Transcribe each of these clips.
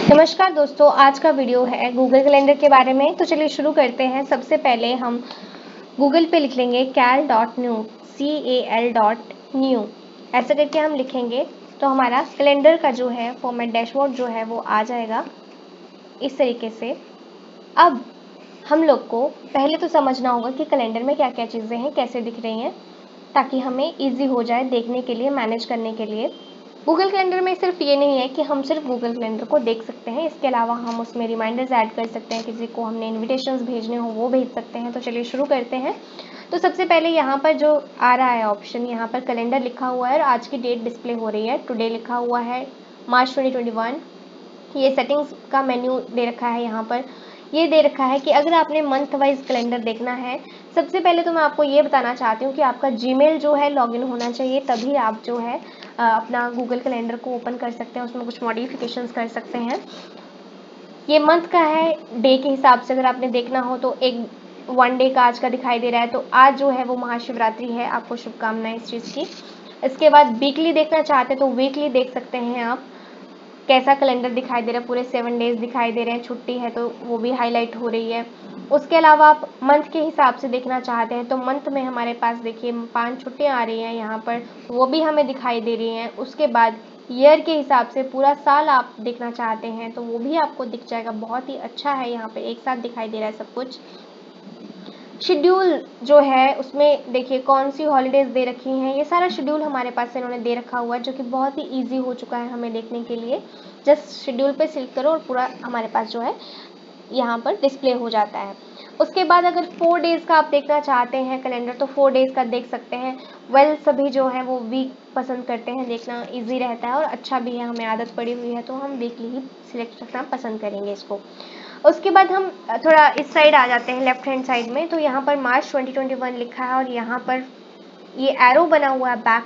नमस्कार दोस्तों, आज का वीडियो है गूगल कैलेंडर के बारे में। तो चलिए शुरू करते हैं। सबसे पहले हम गूगल पे लिख लेंगे cal.new, cal.new। ऐसा करके हम लिखेंगे तो हमारा कैलेंडर का जो है फॉर्मेट डैशबोर्ड जो है वो आ जाएगा इस तरीके से। अब हम लोग को पहले तो समझना होगा कि कैलेंडर में क्या क्या चीज़ें हैं, कैसे दिख रही हैं, ताकि हमें ईजी हो जाए देखने के लिए, मैनेज करने के लिए। गूगल कैलेंडर में सिर्फ ये नहीं है कि हम सिर्फ गूगल कैलेंडर को देख सकते हैं, इसके अलावा हम उसमें रिमाइंडर्स ऐड कर सकते हैं, किसी को हमने इन्विटेशंस भेजने हो वो भेज सकते हैं। तो चलिए शुरू करते हैं। तो सबसे पहले यहाँ पर जो आ रहा है ऑप्शन, यहाँ पर कैलेंडर लिखा हुआ है और आज की डेट डिस्प्ले हो रही है। टुडे लिखा हुआ है मार्च 2021। ये सेटिंग्स का मेन्यू दे रखा है। यहाँ पर ये दे रखा है कि अगर आपने मंथ वाइज कैलेंडर देखना है, सबसे पहले तो मैं आपको ये बताना चाहती हूँ कि आपका जीमेल जो है लॉगिन होना चाहिए, तभी आप जो है अपना गूगल कैलेंडर को ओपन कर सकते हैं, उसमें कुछ मॉडिफिकेशंस कर सकते हैं। ये मंथ का है, डे के हिसाब से अगर आपने देखना हो तो एक 1 डे का आज का दिखाई दे रहा है, तो आज जो है वो महाशिवरात्रि है। आपको शुभकामनाएं इस चीज़ की। इसके बाद वीकली देखना चाहते हैं तो वीकली देख सकते हैं आप, कैसा कैलेंडर दिखाई दे रहा है, पूरे 7 डेज दिखाई दे रहे हैं। छुट्टी है तो वो भी हाईलाइट हो रही है। उसके अलावा आप मंथ के हिसाब से देखना चाहते हैं तो मंथ में हमारे पास देखिए 5 छुट्टियाँ आ रही हैं यहाँ पर, वो भी हमें दिखाई दे रही हैं। उसके बाद ईयर के हिसाब से पूरा साल आप देखना चाहते हैं तो वो भी आपको दिख जाएगा। बहुत ही अच्छा है, यहाँ पे एक साथ दिखाई दे रहा है सब कुछ। शेड्यूल जो है उसमें देखिए कौन सी हॉलीडेज दे रखी हैं, ये सारा शेड्यूल हमारे पास इन्होंने दे रखा हुआ है, जो कि बहुत ही इजी हो चुका है हमें देखने के लिए। जस्ट शेड्यूल पे क्लिक करो और पूरा हमारे पास जो है यहाँ पर डिस्प्ले हो जाता है। उसके बाद अगर 4 डेज़ का आप देखना चाहते हैं कैलेंडर तो 4 डेज़ का देख सकते हैं। सभी जो है वो वीक पसंद करते हैं, देखना इजी रहता है और अच्छा भी है, हमें आदत पड़ी हुई है तो हम वीकली ही सिलेक्ट करना पसंद करेंगे इसको। उसके बाद हम थोड़ा इस साइड आ जाते हैं, लेफ्ट हैंड साइड में। तो यहाँ पर मार्च 2021 लिखा है और यहाँ पर ये एरो बना हुआ है बैक,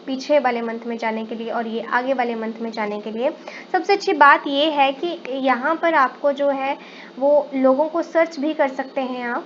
पीछे वाले मंथ में जाने के लिए और ये आगे वाले मंथ में जाने के लिए। सबसे अच्छी बात ये है कि यहाँ पर आपको जो है वो लोगों को सर्च भी कर सकते हैं आप,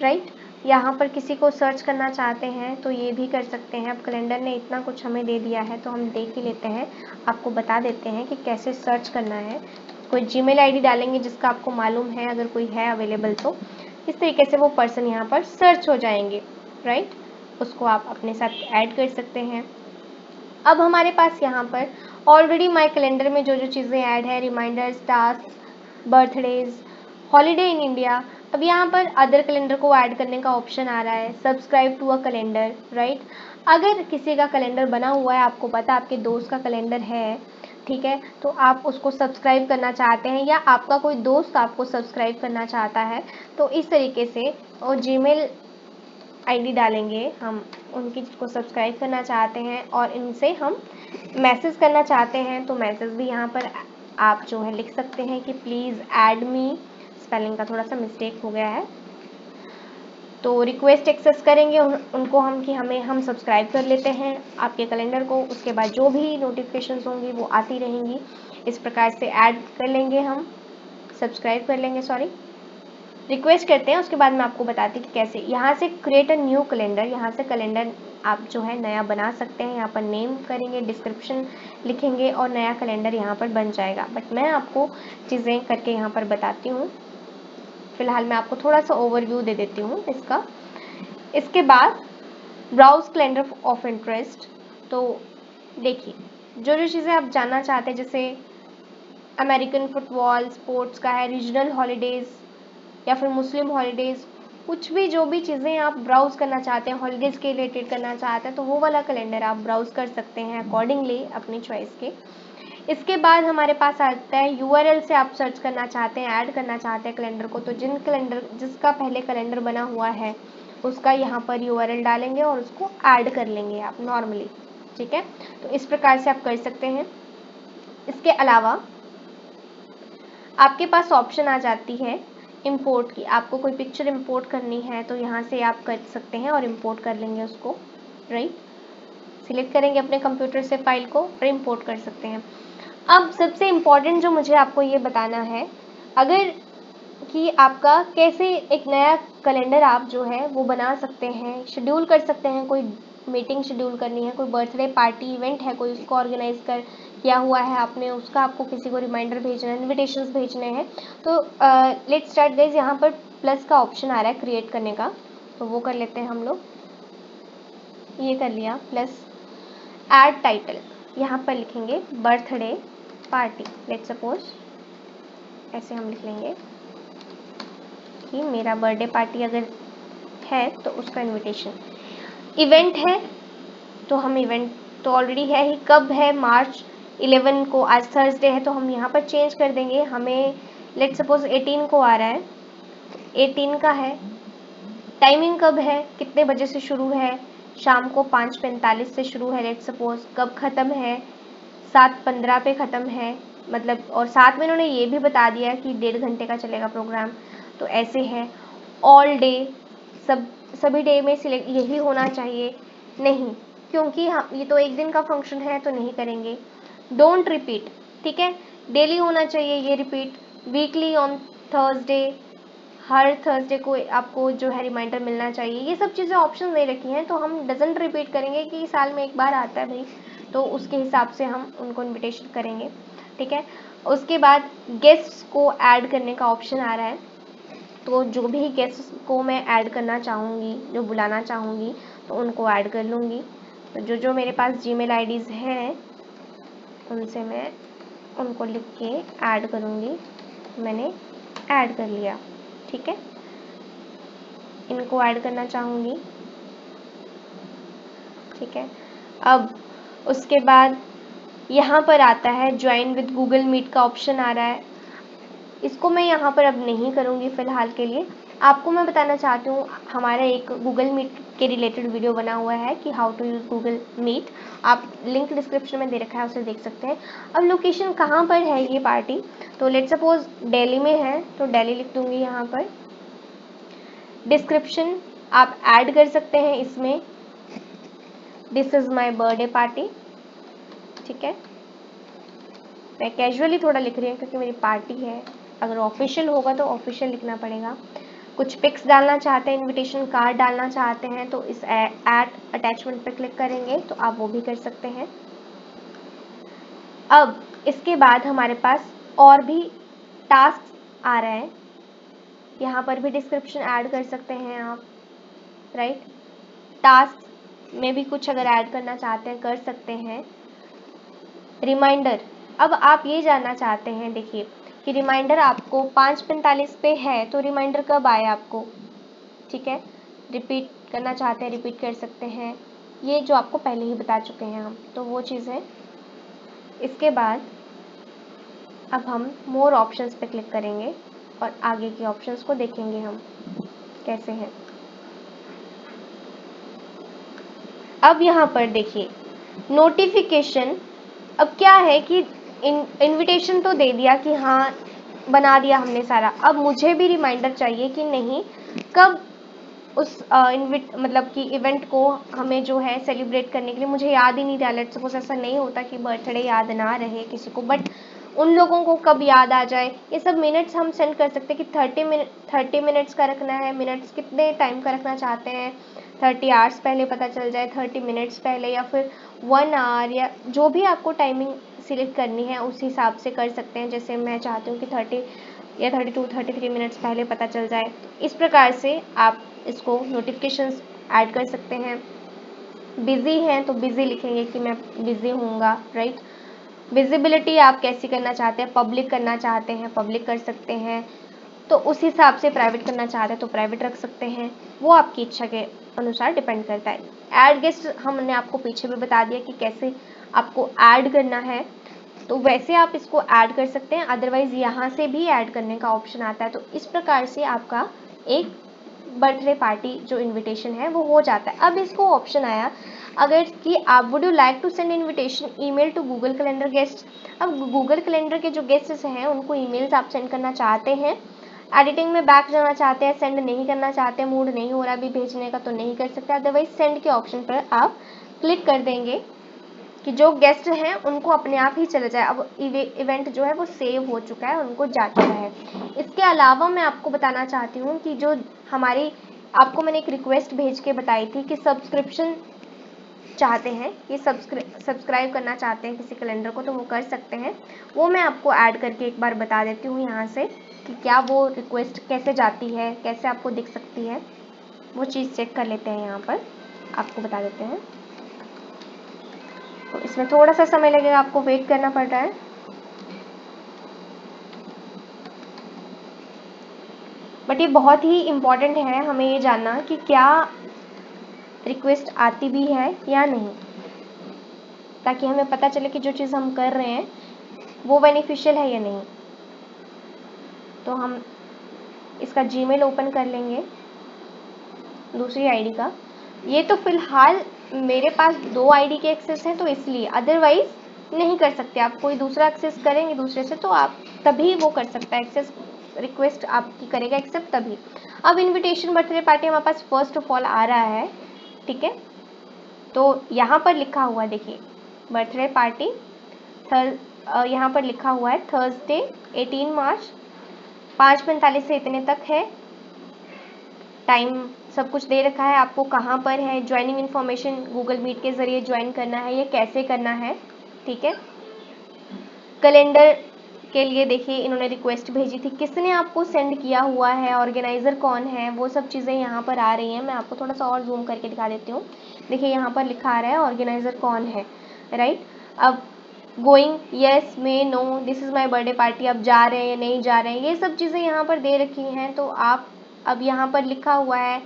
राइट। यहाँ पर किसी को सर्च करना चाहते हैं तो ये भी कर सकते हैं। अब कैलेंडर ने इतना कुछ हमें दे दिया है तो हम देख ही लेते हैं, आपको बता देते हैं कि कैसे सर्च करना है। कोई जीमेल आईडी डालेंगे जिसका आपको मालूम है, अगर कोई है अवेलेबल, तो इस तरीके से वो पर्सन यहाँ पर सर्च हो जाएंगे, राइट। उसको आप अपने साथ ऐड कर सकते हैं। अब हमारे पास यहाँ पर ऑलरेडी माई कैलेंडर में जो जो चीज़ें ऐड है, reminders, tasks, birthdays, holiday in India. अब यहाँ पर अदर कैलेंडर को ऐड करने का ऑप्शन आ रहा है, subscribe to a calendar, right. अगर किसी का कैलेंडर बना हुआ है, आपको पता आपके दोस्त का कैलेंडर है, ठीक है, तो आप उसको सब्सक्राइब करना चाहते हैं या आपका कोई दोस्त आपको सब्सक्राइब करना चाहता है, तो इस तरीके से और जीमेल आईडी डालेंगे हम, उनकी जिसको सब्सक्राइब करना चाहते हैं और इनसे हम मैसेज करना चाहते हैं तो मैसेज भी यहाँ पर आप जो है लिख सकते हैं कि प्लीज़ ऐड मी। स्पेलिंग का थोड़ा सा मिस्टेक हो गया है, तो रिक्वेस्ट एक्सेस करेंगे उनको हम कि हम सब्सक्राइब कर लेते हैं आपके कैलेंडर को। उसके बाद जो भी नोटिफिकेशंस होंगी वो आती रहेंगी। इस प्रकार से ऐड कर लेंगे, हम सब्सक्राइब कर लेंगे, सॉरी, रिक्वेस्ट करते हैं। उसके बाद मैं आपको बताती हूँ कि कैसे। यहाँ से क्रिएट अ न्यू कैलेंडर, यहाँ से कैलेंडर आप जो है नया बना सकते हैं। यहाँ पर नेम करेंगे, डिस्क्रिप्शन लिखेंगे और नया कैलेंडर यहाँ पर बन जाएगा। बट मैं आपको चीज़ें करके यहाँ पर बताती हूँ। फिलहाल मैं आपको थोड़ा सा ओवरव्यू दे देती हूँ इसका। इसके बाद ब्राउज कैलेंडर ऑफ इंटरेस्ट। तो देखिए जो जो चीज़ें आप जानना चाहते हैं, जैसे अमेरिकन फुटबॉल, स्पोर्ट्स का है, रीजनल हॉलीडेज़ या फिर मुस्लिम हॉलीडेज़, कुछ भी जो भी चीज़ें आप ब्राउज़ करना चाहते हैं, हॉलीडेज़ के रिलेटेड करना चाहते हैं, तो वो वाला कैलेंडर आप ब्राउज़ कर सकते हैं अकॉर्डिंगली अपनी चॉइस के। इसके बाद हमारे पास आता है यूआरएल से आप सर्च करना चाहते हैं, ऐड करना चाहते हैं कैलेंडर को, तो जिसका पहले कैलेंडर बना हुआ है उसका यहाँ पर यूआरएल डालेंगे और उसको ऐड कर लेंगे आप नॉर्मली, ठीक है। तो इस प्रकार से आप कर सकते हैं। इसके अलावा आपके पास ऑप्शन आ जाती है इंपोर्ट की। आपको कोई पिक्चर इंपोर्ट करनी है तो यहाँ से आप कर सकते हैं और इंपोर्ट कर लेंगे उसको, राइट। सिलेक्ट करेंगे अपने कंप्यूटर से फाइल को और इंपोर्ट कर सकते हैं। अब सबसे इम्पोर्टेंट जो मुझे आपको ये बताना है, अगर कि आपका कैसे एक नया कैलेंडर आप जो है वो बना सकते हैं, शेड्यूल कर सकते हैं। कोई मीटिंग शेड्यूल करनी है, कोई बर्थडे पार्टी इवेंट है कोई, उसको ऑर्गेनाइज किया हुआ है आपने, उसका आपको किसी को रिमाइंडर भेजना है, इन्विटेशंस भेजने हैं। तो लेट्स स्टार्ट गाइस। यहाँ पर प्लस का ऑप्शन आ रहा है क्रिएट करने का, तो वो कर लेते हैं हम लोग। ये कर लिया। प्लस ऐड टाइटल, यहाँ पर लिखेंगे बर्थडे पार्टी। लेट्स सपोज ऐसे हम लिख लेंगे कि मेरा बर्थडे पार्टी अगर है तो उसका इनविटेशन। इवेंट है तो हम इवेंट तो ऑलरेडी है ही, कब है, मार्च 11 को, आज थर्सडे है तो हम यहाँ पर चेंज कर देंगे। हमें लेट्स सपोज 18 को आ रहा है, 18 का है। टाइमिंग कब है, कितने बजे से शुरू है, शाम को 5:45 से शुरू है लेट्स सपोज। कब ख़त्म है, 7:15 पे ख़त्म है, मतलब। और साथ में इन्होंने ये भी बता दिया कि 1.5 घंटे का चलेगा प्रोग्राम, तो ऐसे है। ऑल डे, सभी डे में सिलेक्ट यही होना चाहिए, नहीं, क्योंकि हम ये तो एक दिन का फंक्शन है तो नहीं करेंगे। डोंट रिपीट, ठीक है, डेली होना चाहिए ये repeat. Weekly on Thursday, her Thursday को आपको जो है रिमाइंडर मिलना चाहिए। ये सब चीज़ें ऑप्शन दे रखी हैं, तो हम डजंट रिपीट करेंगे कि साल में एक बार आता है भाई, तो उसके हिसाब से हम उनको इनविटेशन करेंगे, ठीक है। उसके बाद गेस्ट्स को ऐड करने का ऑप्शन आ रहा है, तो जो भी गेस्ट्स को मैं ऐड करना चाहूँगी, जो बुलाना चाहूँगी, तो उनको ऐड कर लूँगी। तो जो मेरे पास जीमेल आईडीज़ हैं उनसे मैं उनको लिख के ऐड करूँगी। मैंने ऐड कर लिया, ठीक है। इनको ऐड करना चाहूँगी, ठीक है। अब उसके बाद यहाँ पर आता है ज्वाइन विद गूगल मीट का ऑप्शन आ रहा है। इसको मैं यहाँ पर अब नहीं करूँगी फ़िलहाल के लिए। आपको मैं बताना चाहती हूँ, हमारा एक गूगल मीट के रिलेटेड वीडियो बना हुआ है कि how to use Google Meet. आप लिंक डिस्क्रिप्शन में दे रखा है, उसे देख सकते हैं। अब लोकेशन कहाँ पर है ये पार्टी, तो लेट्स सपोज दिल्ली में है तो दिल्ली लिख दूँगी यहाँ पर। डिस्क्रिप्शन आप ऐड कर सकते हैं इसमें, this is my birthday party, ठीक है। मैं कैजुअली थोड़ा लिख रही हूँ क्योंकि मेरी पार्टी है, अगर ऑफिशियल होगा तो ऑफिशियल लिखना पड़ेगा। कुछ पिक्स डालना चाहते हैं, इनविटेशन कार्ड डालना चाहते हैं, तो इस ऐड अटैचमेंट पर क्लिक करेंगे तो आप वो भी कर सकते हैं। अब इसके बाद हमारे पास और भी टास्क आ रहे हैं, यहाँ पर भी डिस्क्रिप्शन ऐड कर सकते हैं आप, राइट। टास्क में भी कुछ अगर ऐड करना चाहते हैं कर सकते हैं। रिमाइंडर, अब आप ये जानना चाहते हैं, देखिए कि रिमाइंडर आपको 5:45 पे है तो रिमाइंडर कब आए आपको, ठीक है। रिपीट करना चाहते हैं, रिपीट कर सकते हैं, ये जो आपको पहले ही बता चुके हैं हम, तो वो चीज़ है। इसके बाद अब हम मोर ऑप्शंस पे क्लिक करेंगे और आगे के ऑप्शंस को देखेंगे हम कैसे हैं। अब यहाँ पर देखिए नोटिफिकेशन, अब क्या है कि इनविटेशन तो दे दिया कि हाँ बना दिया हमने सारा, अब मुझे भी रिमाइंडर चाहिए कि नहीं कब उस मतलब कि इवेंट को हमें जो है सेलिब्रेट करने के लिए, मुझे याद ही नहीं रहा। लेट्स सपोज ऐसा नहीं होता कि बर्थडे याद ना रहे किसी को, बट उन लोगों को कब याद आ जाए, ये सब मिनट्स हम सेंड कर सकते हैं कि 30 मिनट्स का रखना है। मिनट्स कितने टाइम का रखना चाहते हैं, 30 आवर्स पहले पता चल जाए, 30 मिनट्स पहले, या फिर 1 आवर, या जो भी आपको टाइमिंग सिलेक्ट करनी है उस हिसाब से कर सकते हैं। जैसे मैं चाहती हूँ कि 30 या 32 33 मिनट्स पहले पता चल जाए। इस प्रकार से आप इसको नोटिफिकेशंस ऐड कर सकते हैं। बिज़ी हैं तो बिज़ी लिखेंगे कि मैं बिज़ी हूँगा, राइट। विजिबिलिटी आप कैसी करना चाहते हैं, पब्लिक करना चाहते हैं पब्लिक कर सकते हैं, तो उस हिसाब से प्राइवेट करना चाहते हैं तो प्राइवेट रख सकते हैं, वो आपकी इच्छा के अनुसार डिपेंड करता है। ऐड गेस्ट हमने आपको पीछे भी बता दिया कि कैसे आपको ऐड करना है, तो वैसे आप इसको ऐड कर सकते हैं। अदरवाइज़ यहाँ से भी ऐड करने का ऑप्शन आता है। तो इस प्रकार से आपका एक बर्थडे पार्टी जो इनविटेशन है वो हो जाता है। अब इसको ऑप्शन आया अगर कि आप would you like to send invitation email to Google calendar guest. अब गूगल कैलेंडर के जो गेस्ट्स हैं उनको ईमेल्स आप सेंड करना चाहते हैं, एडिटिंग में बैक जाना चाहते हैं, सेंड नहीं करना चाहते हैं, मूड नहीं हो रहा अभी भेजने का तो नहीं कर सकते, अदरवाइज सेंड के ऑप्शन पर आप क्लिक कर देंगे कि जो गेस्ट हैं उनको अपने आप ही चले जाए। अब इवेंट जो है वो सेव हो चुका है, उनको जा चुका है। इसके अलावा मैं आपको बताना चाहती हूँ कि जो हमारी आपको मैंने एक रिक्वेस्ट भेज के बताई थी कि सब्सक्रिप्शन चाहते हैं, ये सब्सक्राइब करना चाहते हैं किसी कैलेंडर को, तो वो कर सकते हैं। वो मैं आपको ऐड करके एक बार बता देती हूँ यहाँ से कि क्या वो रिक्वेस्ट कैसे जाती है, कैसे आपको दिख सकती है, वो चीज़ चेक कर लेते हैं। यहाँ पर आपको बता देते हैं। तो इसमें थोड़ा सा समय लगेगा, आपको वेट करना पड़ रहा है। बट ये बहुत ही इम्पॉर्टेंट है हमें ये जानना कि क्या रिक्वेस्ट आती भी है या नहीं, ताकि हमें पता चले कि जो चीज़ हम कर रहे हैं वो बेनिफिशियल है या नहीं। तो हम इसका जीमेल ओपन कर लेंगे, दूसरी आईडी का। ये तो फिलहाल मेरे पास 2 आईडी के एक्सेस हैं, तो इसलिए, अदरवाइज नहीं कर सकते। आप कोई दूसरा एक्सेस करेंगे दूसरे से तो आप तभी वो कर सकता है, एक्सेस रिक्वेस्ट आपकी करेगा एक्सेप्ट तभी। अब इनविटेशन बर्थडे पार्टी हमारे पास फर्स्ट ऑफ ऑल आ रहा है, ठीक है। तो यहाँ पर लिखा हुआ है, देखिए बर्थडे पार्टी यहाँ पर लिखा हुआ है थर्सडे 18 मार्च 5:45 से इतने तक है टाइम, सब कुछ दे रखा है आपको। कहाँ पर है, ज्वाइनिंग इन्फॉर्मेशन गूगल मीट के ज़रिए ज्वाइन करना है, ये कैसे करना है, ठीक है। कैलेंडर के लिए देखिए इन्होंने रिक्वेस्ट भेजी थी, किसने आपको सेंड किया हुआ है, ऑर्गेनाइज़र कौन है, वो सब चीज़ें यहाँ पर आ रही हैं। मैं आपको थोड़ा सा और जूम करके दिखा देती हूँ। देखिए यहाँ पर लिखा आ रहा है ऑर्गेनाइज़र कौन है, राइट। अब going, yes, may, no, this is my birthday party, अब जा रहे हैं या नहीं जा रहे हैं, ये सब चीज़ें यहाँ पर दे रखी हैं। तो आप, अब यहाँ पर लिखा हुआ है,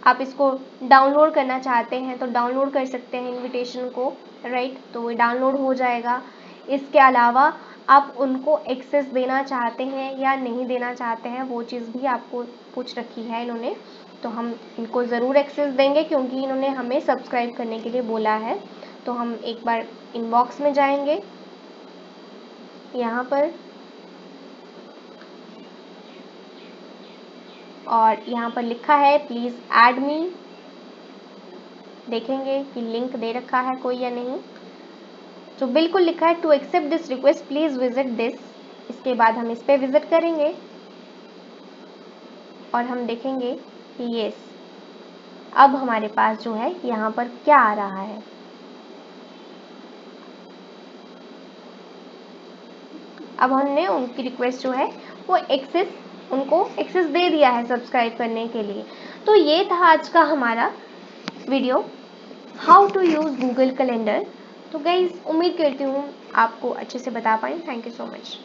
आप इसको डाउनलोड करना चाहते हैं तो डाउनलोड कर सकते हैं इनविटेशन को, राइट। तो ये डाउनलोड हो जाएगा। इसके अलावा आप उनको एक्सेस देना चाहते हैं या नहीं देना चाहते हैं, वो चीज़ भी आपको पूछ रखी है इन्होंने। तो हम इनको ज़रूर एक्सेस देंगे क्योंकि इन्होंने हमें सब्सक्राइब करने के लिए बोला है। तो हम एक बार इनबॉक्स में जाएंगे, यहाँ पर, और यहाँ पर लिखा है प्लीज़ ऐड मी। देखेंगे कि लिंक दे रखा है कोई या नहीं। तो बिल्कुल लिखा है to accept this request please visit this. इसके बाद हम इस पर विजिट करेंगे और हम देखेंगे कि यस, अब हमारे पास जो है यहाँ पर क्या आ रहा है। अब हमने उनकी रिक्वेस्ट जो है वो उनको एक्सेस दे दिया है सब्सक्राइब करने के लिए। तो ये था आज का हमारा video, how to use Google calendar. तो गाइस, उम्मीद करती हूँ आपको अच्छे से बता पाई। Thank you so much.